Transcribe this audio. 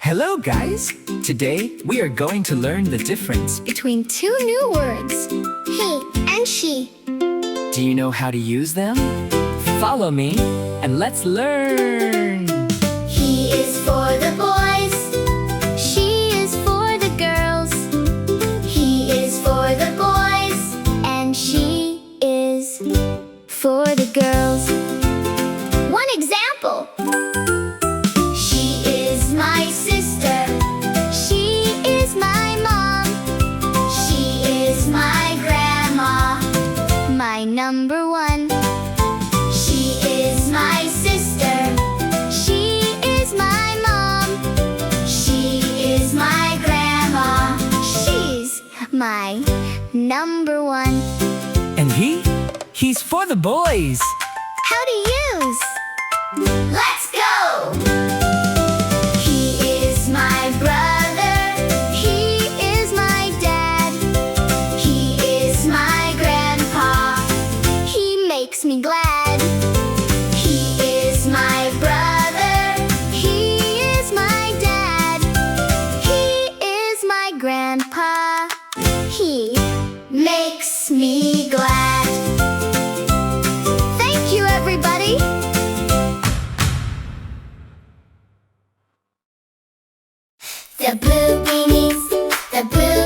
Hello guys! Today we are going to learn the difference. Between two new words, he and she. Do you know how to use them? Follow me and let's learn! He is for the boys, she is for the girls. He is for the boys, and she is for the girls. One example. She is my sister. She is my mom. She is my grandma. My number one. She is my sister. She is my mom. She is my grandma. She's my number one. And he's for the boys! How to use? Let's go! He is my brother. He is my dad. He is my grandpa. He makes me glad. He is my brother. He is my dad. He is my grandpa. He makes me glad. Thank you, everybody. The Bluebeenies, the Blue